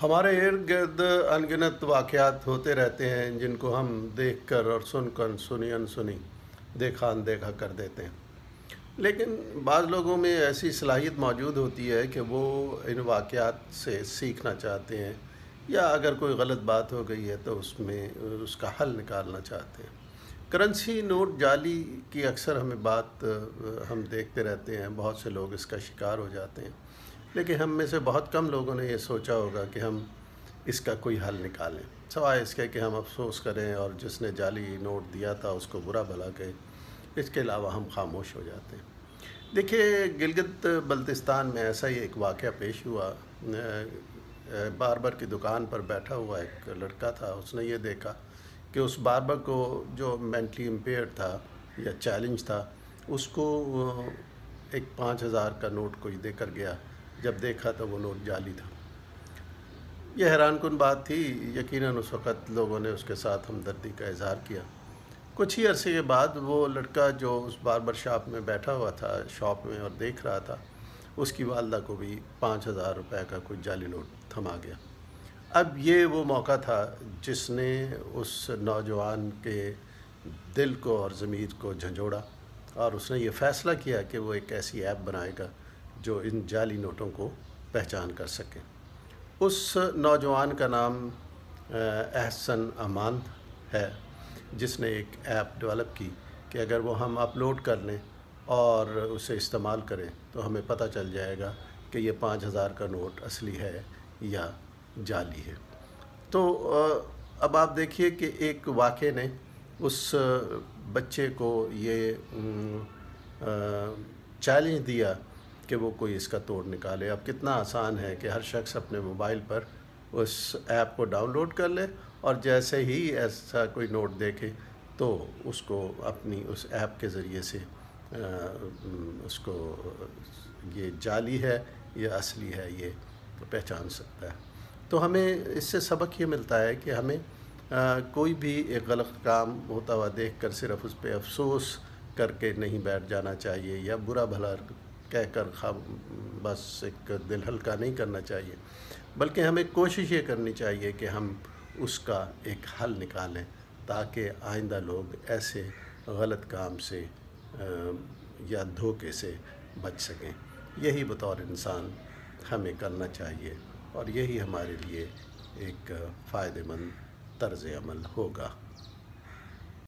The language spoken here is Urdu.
ہمارے ارد گرد انگنت واقعات ہوتے رہتے ہیں جن کو ہم دیکھ کر اور سن کر سنی انسنی دیکھا اندیکھا کر دیتے ہیں، لیکن بعض لوگوں میں ایسی صلاحیت موجود ہوتی ہے کہ وہ ان واقعات سے سیکھنا چاہتے ہیں، یا اگر کوئی غلط بات ہو گئی ہے تو اس میں اس کا حل نکالنا چاہتے ہیں۔ کرنسی نوٹ جعلی کی اکثر ہم دیکھتے رہتے ہیں، بہت سے لوگ اس کا شکار ہو جاتے ہیں، لیکن ہم میں سے بہت کم لوگوں نے یہ سوچا ہوگا کہ ہم اس کا کوئی حل نکالیں، سوائے اس کے کہ ہم افسوس کریں اور جس نے جعلی نوٹ دیا تھا اس کو برا بھلا کہیں۔ اس کے علاوہ ہم خاموش ہو جاتے ہیں۔ دیکھیے، گلگت بلتستان میں ایسا ہی ایک واقعہ پیش ہوا۔ باربر کی دکان پر بیٹھا ہوا ایک لڑکا تھا، اس نے یہ دیکھا کہ اس باربر کو جو مینٹلی امپیئرڈ تھا یا چیلنج تھا، اس کو ایک 5,000 کا نوٹ کوئی دے کر گیا۔ جب دیکھا تو وہ نوٹ جعلی تھا۔ یہ حیران کن بات تھی۔ یقیناً اس وقت لوگوں نے اس کے ساتھ ہمدردی کا اظہار کیا۔ کچھ ہی عرصے کے بعد وہ لڑکا جو اس باربر شاپ میں بیٹھا ہوا تھا، شاپ میں، اور دیکھ رہا تھا، اس کی والدہ کو بھی 5,000 روپے کا کوئی جعلی نوٹ تھما گیا۔ اب یہ وہ موقع تھا جس نے اس نوجوان کے دل کو اور ضمیر کو جھنجھوڑا، اور اس نے یہ فیصلہ کیا کہ وہ ایک ایسی ایپ بنائے گا جو ان جعلی نوٹوں کو پہچان کر سکے۔ اس نوجوان کا نام احسن امان ہے، جس نے ایک ایپ ڈیولپ کی کہ اگر وہ ہم اپلوڈ کر لیں اور اسے استعمال کریں تو ہمیں پتہ چل جائے گا کہ یہ 5,000 کا نوٹ اصلی ہے یا جعلی ہے۔ تو اب آپ دیکھیے کہ ایک واقعے نے اس بچے کو یہ چیلنج دیا کہ وہ کوئی اس کا توڑ نکالے۔ اب کتنا آسان ہے کہ ہر شخص اپنے موبائل پر اس ایپ کو ڈاؤن لوڈ کر لے، اور جیسے ہی ایسا کوئی نوٹ دیکھے تو اس کو اپنی اس ایپ کے ذریعے سے اس کو یہ جعلی ہے یا اصلی ہے یہ پہچان سکتا ہے۔ تو ہمیں اس سے سبق یہ ملتا ہے کہ ہمیں کوئی بھی ایک غلط کام ہوتا ہوا دیکھ کر صرف اس پہ افسوس کر کے نہیں بیٹھ جانا چاہیے، یا برا بھلا کہہ کر بس ایک دل ہلکا نہیں کرنا چاہیے، بلکہ ہمیں کوشش یہ کرنی چاہیے کہ ہم اس کا ایک حل نکالیں تاکہ آئندہ لوگ ایسے غلط کام سے یا دھوکے سے بچ سکیں۔ یہی بطور انسان ہمیں کرنا چاہیے، اور یہی ہمارے لیے ایک فائدہ مند طرز عمل ہوگا۔